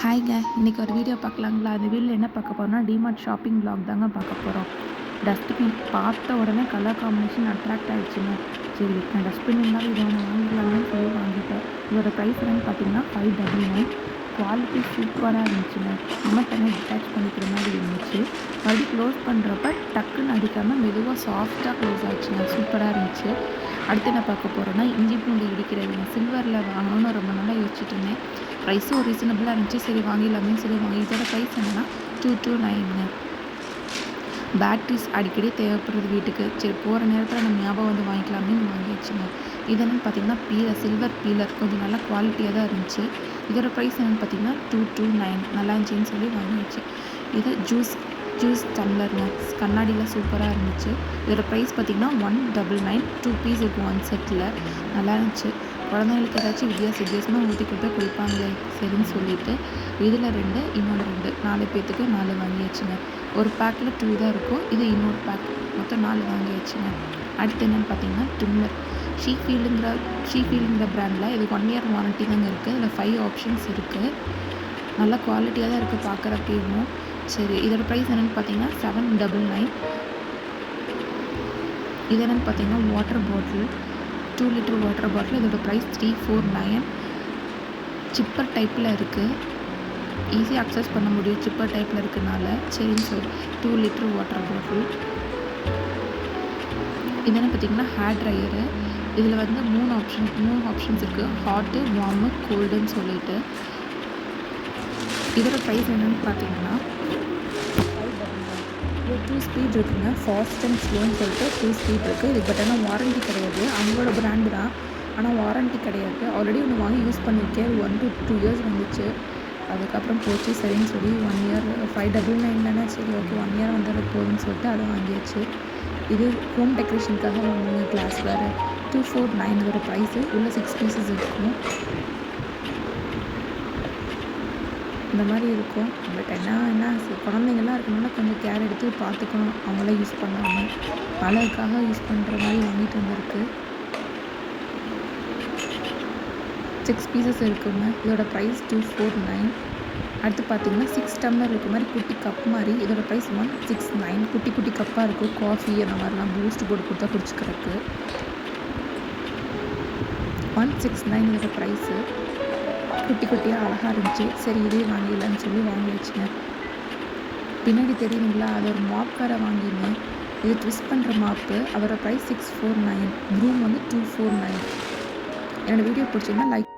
ஹாய்ங்க, இன்றைக்கி ஒரு வீடியோ பார்க்கலாங்களா? அந்த வீடியோவில் என்ன பார்க்க போகிறோம்னா, டிமார்ட் ஷாப்பிங் vlog தாங்க பார்க்க போகிறோம். டஸ்ட்பின் பார்த்த உடனே கலர் காம்பினேஷன் அட்ராக்ட் ஆகிடுச்சுங்க. சரி, நான் டஸ்ட்பின் இருந்தாலும் இதை ஒன்று வாங்கிடலாமேன்னு சொல்லி வாங்கிட்டேன். இதோட ப்ரைஸ் என்னன்னு பார்த்தீங்கன்னா 599. குவாலிட்டி சூப்பராக இருந்துச்சுங்க. நம்ம தனியாக டிட்டாச் பண்ணிக்கிற மாதிரி இருந்துச்சு. மறுபடியும் க்ளோஸ் பண்ணுறப்ப டக்குன்னு அடிக்காமல் மெதுவாக சாஃப்டாக க்ளோஸ் ஆச்சுங்க. சூப்பராக இருந்துச்சு. அடுத்து என்ன பார்க்க போகிறோன்னா, இஞ்சி பூண்டு இடிக்கிறதுங்க. சில்வரில் வாங்கணும்னு ரொம்ப நாளாக யோசிச்சுட்டு இருந்தேன். ப்ரைஸும் ரீசனபிளாக இருந்துச்சு. சரி வாங்கிடலாமேன்னு சொல்லி வாங்கி இதோட ப்ரைஸ் என்னென்னா 229ங்க. பேட்ரிஸ் அடிக்கடி தேவைப்படுறது வீட்டுக்கு. சரி போகிற நேரத்தில் நம்ம ஞாபகம் வந்து வாங்கிக்கலாமேன்னு வாங்கியாச்சுங்க. இது என்னென்னு பார்த்தீங்கன்னா பீலர், சில்வர் பீலர் கொஞ்சம் நல்லா குவாலிட்டியாக தான் இருந்துச்சு. இதோட ப்ரைஸ் என்னென்னு பார்த்தீங்கன்னா 229 நல்லா இருந்துச்சின்னு சொல்லி வாங்கியாச்சு. இது ஜூஸ் டம்ளருங்க. கண்ணாடியில் சூப்பராக இருந்துச்சு. இதோட ப்ரைஸ் பார்த்திங்கன்னா 199. 2 பீஸ் இருக்கும் 1 செட்டில். நல்லா இருந்துச்சு. குழந்தைங்களுக்கு ஏதாச்சும் வித்தியாசமாக ஊற்றி கொடுத்தா குடிப்பாங்களே சரின்னு சொல்லிவிட்டு இதில் 2 இன்னொன்று 2 4 பேர்த்துக்கு 4 வாங்கியாச்சுங்க. ஒரு பேக்கில் 2 தான் இருக்கும். இது இன்னொரு பேக் மொத்தம் 4 வாங்கியாச்சுங்க. அடுத்து என்னென்னு பார்த்தீங்கன்னா ட்ரிம்மர். ஷீஃபீல்டுங்கிற ப்ராண்டில் இது 1 இயர் வாரண்ட்டி தாங்க இருக்குது. இதில் 5 ஆப்ஷன்ஸ் இருக்குது. நல்லா குவாலிட்டியாக தான் இருக்குது பார்க்குறப்பேவும். சரி இதோட ப்ரைஸ் என்னென்னு பார்த்தீங்கன்னா 799. இது என்னென்னு பார்த்தீங்கன்னா water bottle, 2 litre water bottle. இதோட ப்ரைஸ் 349. சிப்பர் டைப்பில் இருக்குது. ஈஸியாக அக்சஸ் பண்ண முடியும் சிப்பர் டைப்பில் இருக்கனால. சரின்னு சொல்லி 2 லிட்டர் வாட்டர் பாட்டில். இது என்ன பார்த்தீங்கன்னா ஹேர் ட்ரையரு. இதில் வந்து 3 ஆப்ஷன்ஸ் இருக்குது. ஹாட்டு, வார்மு, கோல்டுன்னு சொல்லிட்டு. இதோட ப்ரைஸ் என்னென்னு பார்த்தீங்கன்னா 2 ஸ்பீட் இருக்குங்க. ஃபாஸ்ட் அண்ட் ஸ்லோன்னு சொல்லிட்டு 2 ஸ்பீட் இருக்குது. இது பட் ஆனால் வாரண்ட்டி கிடையாது. அவங்களோட பிராண்டு தான், ஆனால் வாரண்ட்டி கிடையாது. ஆல்ரெடி ஒன்று வாங்கி யூஸ் பண்ணியிருக்கேன். 1 to 2 இயர்ஸ் வந்துச்சு. அதுக்கப்புறம் போச்சு. சரின்னு சொல்லி 1 இயர் 599 சரி ஓகே 1 இயர் வந்துட போகுதுன்னு சொல்லிட்டு அதை வாங்கியாச்சு. இது ஹோம் டெக்கரேஷனுக்காக வாங்குங்க. கிளாஸ் வேறு 249 இதோட ப்ரைஸு. உள்ள 6 பீசஸ் இருக்கும். இந்த மாதிரி இருக்கும். பட் என்ன குழந்தைங்கள்லாம் இருக்கனால கொஞ்சம் கேர் எடுத்து பார்த்துக்கணும். அவங்களாம் யூஸ் பண்ணாமல் அழகுக்காக யூஸ் பண்ணுற மாதிரி வாங்கிட்டு வந்திருக்கு. 6 பீசஸ் இருக்குங்க. இதோட ப்ரைஸ் 249. அடுத்து பார்த்தீங்கன்னா 6 டம்ளர் இருக்க மாதிரி குட்டி கப் மாதிரி. இதோட ப்ரைஸ் 169. குட்டி குட்டி கப்பாக இருக்கும். காஃபி அந்த மாதிரிலாம் பூஸ்ட் போட்டு கொடுத்தா குடிச்சிக்கிறதுக்கு 169 இதோட ப்ரைஸு. குட்டி குட்டியாக அழகாக இருந்துச்சு. சரி இதே வாங்கிடலான்னு சொல்லி வாங்கிடுச்சுங்க. பின்னாடி தெரியுதுங்களா, அது ஒரு மாப் வேறு வாங்கியிருந்தேன். இது ட்விஸ்ட் பண்ணுற மாப்பு. அதோட ப்ரைஸ் 649. ப்ரூம் வந்து 249. என்னோடய வீடியோ பிடிச்சிருந்தா லைக்